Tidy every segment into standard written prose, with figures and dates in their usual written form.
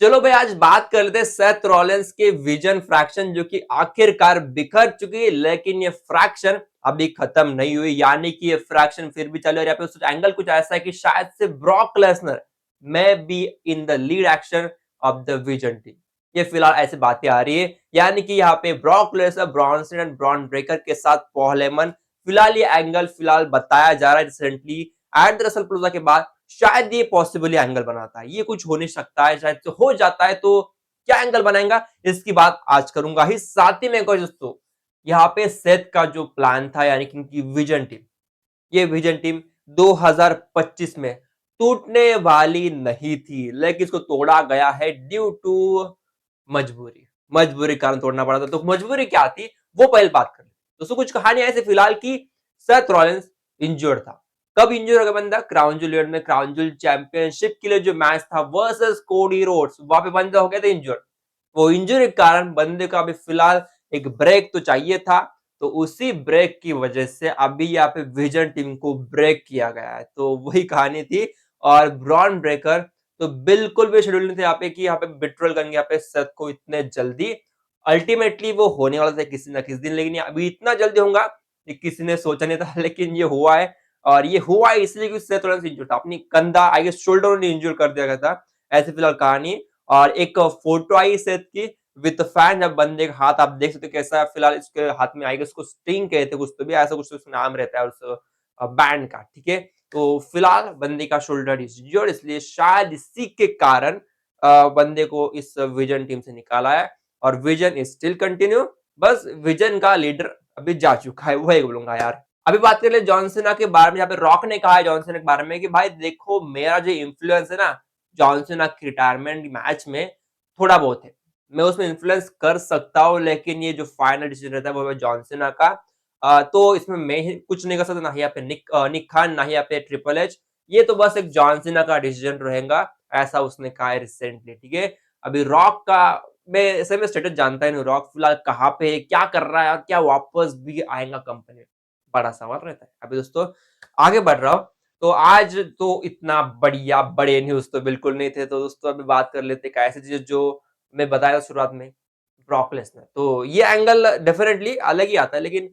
चलो भाई आज बात कर लेते हैं सेथ रॉलिंस के विजन फ्रैक्शन जो कि आखिरकार बिखर चुकी है, लेकिन ये फ्रैक्शन अभी खत्म नहीं हुई, यानी कि ये फ्रैक्शन फिर भी चले। और यहाँ पे एंगल कुछ ऐसा है कि शायद से Brock Lesnar may be in the lead action of the vision team. ये फिलहाल ऐसी बातें आ रही है, यानी कि यहाँ पे Brock Lesnar Bronson and Bron Breakker के साथ पॉल हेमन, फिलहाल ये एंगल फिलहाल बताया जा रहा है recently at the Russell plaza के बाद। शायद ये पॉसिबली एंगल बनाता है, ये कुछ हो नहीं सकता है, शायद से हो जाता है तो क्या एंगल बनाएगा इसकी बात आज करूंगा ही। साथ ही में दोस्तों यहाँ पे सेथ का जो प्लान था, यानी कि इनकी विजन टीम, ये विजन टीम 2025 में टूटने वाली नहीं थी, लेकिन इसको तोड़ा गया है ड्यू टू मजबूरी। मजबूरी के कारण तोड़ना पड़ा था। तो मजबूरी क्या थी वो पहले बात कर लेते हैं। दोस्तों कुछ कहानी ऐसे फिलहाल की, सेथ रॉलिंस इंजर्ड था। कब इंजर्ड हो गया बंदा? क्राउन जूल में क्राउन जूल चैंपियनशिप के लिए जो मैच था वर्सेस कोडी रोड्स, वहां पे बंदा हो गया था इंजर्ड। वो इंजरी के कारण बंदे को अभी फिलहाल एक ब्रेक तो चाहिए था, तो उसी ब्रेक की वजह से अभी यहाँ पे विजन टीम को ब्रेक किया गया है। तो वही कहानी थी। और ब्रॉन ब्रेकर तो बिल्कुल भी शेड्यूल नहीं थे यहाँ पे कि यहाँ पे बिट्रोल करेंगे यहाँ पे सेथ को इतने जल्दी। अल्टीमेटली वो होने वाला था किसी ना किसी दिन, लेकिन ये अभी इतना जल्दी होगा कि किसी ने सोचा नहीं था, लेकिन ये हुआ है। और ये हुआ है इसलिए कि सेथ रॉलिंस इंजर्ड था, अपनी कंधा आई गेस शोल्डर ने इंजर कर दिया गया था। ऐसे फिलहाल कहानी। और एक फोटो आई सेथ की विद फैन, जब बंदे का हाथ आप देख सकते हो कैसा है फिलहाल, इसके हाथ में आई गेस उसको स्टिंग कहते हैं, कुछ तो भी ऐसा कुछ तो नाम रहता है उस बैंड का, ठीक है। तो फिलहाल बंदे का शोल्डर इंजर्ड, इसलिए शायद इसी के कारण बंदे को इस विजन टीम से निकाला है। और विजन इज स्टिल कंटिन्यू, बस विजन का लीडर अभी जा चुका है, वही बोलूंगा यार। अभी बात कर ले जॉन सीना के बारे में, यहाँ पे रॉक ने कहा है जॉन सीना के बारे में कि भाई देखो मेरा जो इन्फ्लुएंस है ना जॉन सीना की रिटायरमेंट मैच में, थोड़ा बहुत है, मैं उसमें इन्फ्लुएंस कर सकता हूँ, लेकिन ये जो फाइनल डिसीजन रहता है वो है जॉन सीना का। तो इसमें मैं ही कुछ नहीं कर सकता, ना ही यहाँ पे निक खान, ना ही यहाँ पे ट्रिपल एच। ये तो बस एक जॉन सीना का डिसीजन रहेगा, ऐसा उसने कहा है रिसेंटली, ठीक है। अभी रॉक का मैं ऐसे में स्टेटस जानता ही नहीं, रॉक फिलहाल कहाँ पे है, क्या कर रहा है, और क्या वापस भी आएगा कंपनी में, बड़ा सवाल रहता है। अभी दोस्तों आगे बढ़ रहा हूँ, तो आज तो इतना बढ़िया बड़े न्यूज तो बिल्कुल नहीं थे। तो दोस्तों अभी बात कर लेते हैं ऐसी चीज जो मैं बताया शुरुआत में, ब्रॉक लेसनर। तो ये एंगल डेफिनेटली अलग ही आता है, लेकिन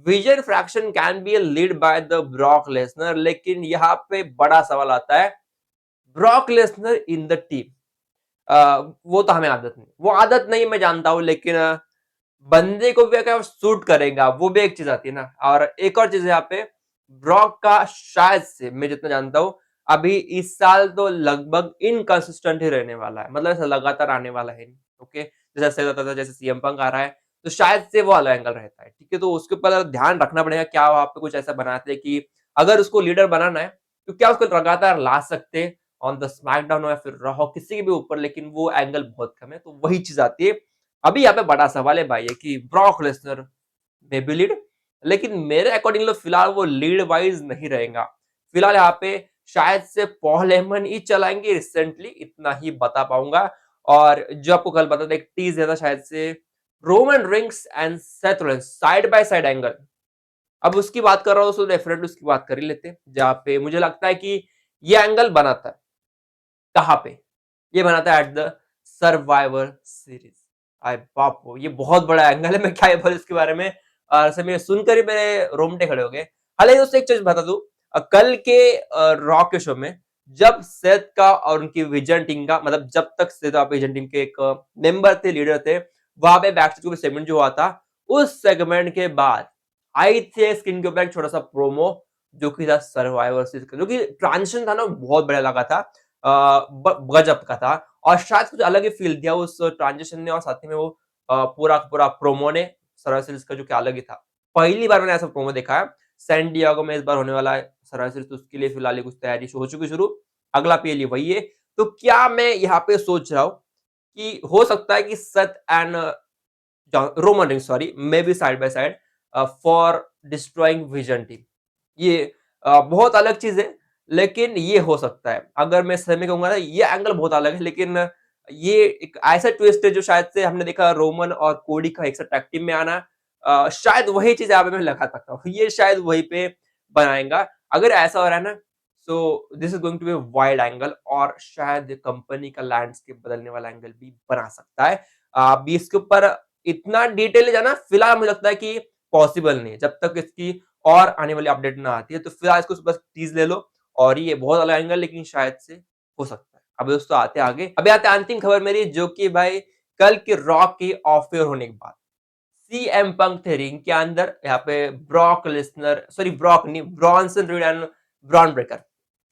vision fraction can be lead by the Brock Lesnar. लेकिन यहाँ पे बड़ा सवाल आता है, Brock Lesnar in the team, वो तो हमें आदत नहीं, वो आदत नहीं मैं जानता हूँ, लेकिन बंदे को भी अगर सूट करेगा वो भी एक चीज आती है ना। और एक और चीज है यहाँ पे, ब्रॉक का शायद से मैं जितना जानता हूँ अभी इस साल तो लगभग इनकंसिस्टेंट ही रहने वाला है, मतलब ऐसा लगातार आने वाला है नहीं। ओके, जैसे ऐसा होता था, जैसे सीएम पंक आ रहा है तो शायद से वो अलग एंगल रहता है, ठीक है। तो उसके ऊपर ध्यान रखना पड़ेगा, क्या वहां पे कुछ ऐसा बनाते हैं कि अगर उसको लीडर बनाना है तो क्या उसको लगातार ला सकते हैं ऑन द स्मैकडाउन या फिर रॉ किसी के भी ऊपर, लेकिन वो एंगल बहुत कम है। तो वही चीज आती है। अभी यहाँ पे बड़ा सवाल है भाई है कि Brock Lesnar may be lead, लेकिन मेरे अकॉर्डिंग फिलहाल वो लीड वाइज नहीं रहेगा। फिलहाल यहाँ पे शायद से पॉल हेमन ही चलाएंगे रिसेंटली, इतना ही बता पाऊंगा। और जो आपको कल बता था एक टीज था शायद से, Roman rings and Seth Rollins side by side angle. अब उसकी बात कर रहा हूँ तो डेफिनेटली उसकी बात कर ही लेते हैं, जहाँ पे मुझे लगता है कि ये एंगल बनाता है कहाँ पे, ये बनाता है एट द सर्वाइवर सीरीज। आए बाप रे, ये बहुत बड़ा एंगल है, मैं क्या ही बोलूं इसके बारे में। समय सुनकर ही मेरे रोंगटे खड़े हो गए। हालांकि दोस्तों एक चीज बता दूं, कल के रॉ के शो में जब सेथ का और उनकी विजन टीम का, मतलब जब तक सेथ और विजन टीम के एक मेंबर थे, लीडर थे, वहां पे बैक स्टेज सेगमेंट जो हुआ था, उस सेगमेंट के बाद आई थे स्क्रीन के ऊपर एक छोटा सा प्रोमो जो कि था सर्वाइवर सीरीज का, जो कि ट्रांजिशन था ना बहुत बढ़िया लगा था, गजब का था। और शायद कुछ अलग ही फील दिया उस ट्रांजिशन ने, और साथ ही में वो पूरा पूरा प्रोमो ने सर्वाइवर सीरीज का, जो कि अलग ही था। पहली बार मैंने ऐसा प्रोमो देखा है। सैन डिएगो में इस बार होने वाला है सर्वाइवर सीरीज, तो उसके लिए फिलहाल कुछ तैयारी हो चुकी शुरू, अगला पीएलई वही है। तो क्या मैं यहाँ पे सोच रहा हूँ कि हो सकता है कि सथ and Roman rings sorry may be side by side for destroying vision team. ये बहुत अलग चीज है, लेकिन ये हो सकता है। अगर मैं सही कहूंगा ना, ये एंगल बहुत अलग है, लेकिन ये एक ऐसा ट्विस्ट है जो शायद से हमने देखा रोमन और कोडी का एक साथ टैग टीम में आना, शायद वही चीज यहाँ पे मैं लगा सकता हूँ, ये शायद वहीं पे बनाएगा। अगर ऐसा हो रहा है ना, so this is going to be wide angle और शायद कंपनी का लैंडस्केप बदलने वाला एंगल भी बना सकता है। अभी इसके ऊपर इतना डिटेल जाना फिलहाल मुझे लगता है कि पॉसिबल नहीं है, जब तक इसकी और आने वाली अपडेट ना आती है। तो फिलहाल इसको बस टीज ले लो और ये बहुत अलग एंगल लेकिन शायद से हो सकता है। अब दोस्तों आते हैं आगे, अभी आते हैं अंतिम खबर मेरी, जो कि भाई कल के रॉक के ऑफ एयर होने के बाद सीएम पंक थे रिंग के अंदर, यहाँ पे ब्रॉक लिस्नर, सॉरी ब्रॉक नहीं, Bronson read and Bron Breakker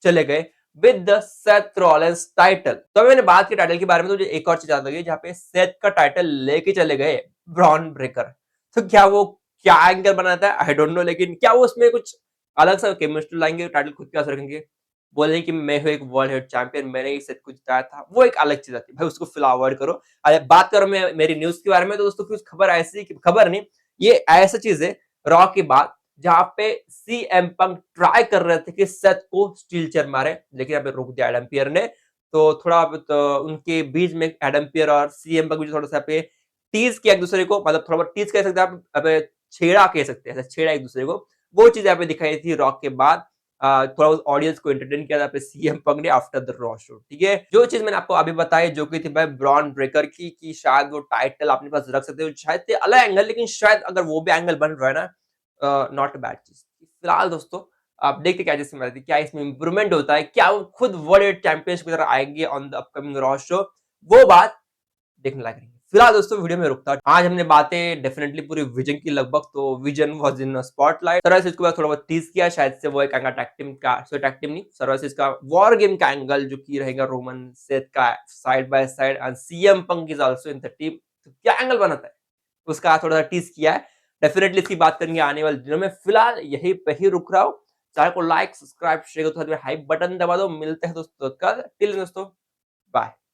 चले गए with the Seth Rollins title. तो अभी मैंने बात की टाइटल के बारे में, तो मुझे एक और चीज याद लगी, जहाँ पे सेथ का टाइटल लेके चले गए ब्रॉन ब्रेकर। तो क्या वो क्या एंगल बनाता है आई डोंट नो, लेकिन क्या वो उसमें कुछ अलग सा केमिस्ट्री लाएंगे, टाइटल खुद के पास रखेंगे, बोलेंगे कि मैं हूँ एक वर्ल्ड हेड चैंपियन, मैंने ही सेथ को जिताया था, वो एक अलग चीज आती है भाई, उसको फिलहाल अवॉइड करो। अरे बात करो मैं मेरी न्यूज के बारे में, तो दोस्तों कुछ खबर ऐसी, खबर नहीं, ये ऐसा चीज है रॉ के बाद, जहां पे सीएम पंक ट्राई कर रहे थे कि सेथ को स्टील चेयर मारे, लेकिन यहाँ पे रोक दिया एडम पियर ने। तो थोड़ा तो उनके बीच में एडम पियर और सीएम पंक भी थोड़ा सा पे टीज किया एक दूसरे को, मतलब थोड़ा बहुत टीज कह सकते हैं आप, अबे छेड़ा कह सकते हैं, छेड़ा एक दूसरे को, वो चीज यहाँ पे दिखाई थी रॉक के बाद। थोड़ा ऑडियंस को एंटरटेन किया था सीएम पंक ने आफ्टर द रॉ शो, ठीक है। जो चीज मैंने आपको अभी बताई, जो कि थी भाई ब्रॉन ब्रेकर की, कि शायद वो टाइटल अपने पास रख सकते हो, शायद से अलग एंगल, लेकिन शायद अगर वो भी एंगल बन रहा है ना, नॉट अ बैड चीज। फिलहाल दोस्तों आप देखते क्या जैसे मेरी, क्या इसमें इंप्रूवमेंट होता है, क्या वो खुद वर्ल्ड चैंपियनशिप की तरह आएंगे on the upcoming raw show, वो बात देखने लग रही है। फिलहाल दोस्तों वीडियो में रुकता हूं। आज हमने बातें डेफिनेटली पूरी विजन की लगभग, तो विजन वाज इन स्पॉटलाइट, सरवैस इसके बाद थोड़ा बहुत टीज किया, शायद से वो एक एंगल टैग टीम का, सो टैग टीम नहीं, सरवैस इसका वॉर गेम का एंगल जो की रहेगा रोमन सेथ का side by side, and CM Punk is also in the team. तो क्या एंगल बनाता है उसका थोड़ा सा टीज किया है, डेफिनेटली इसकी बात करेंगे आने वाले दिनों में। फिलहाल यही पे ही रुक रहा हूं। चैनल को लाइक सब्सक्राइब शेयर करो, हाइप बटन दबा दो। मिलते हैं दोस्तों कल, टिल दोस्तों बाय।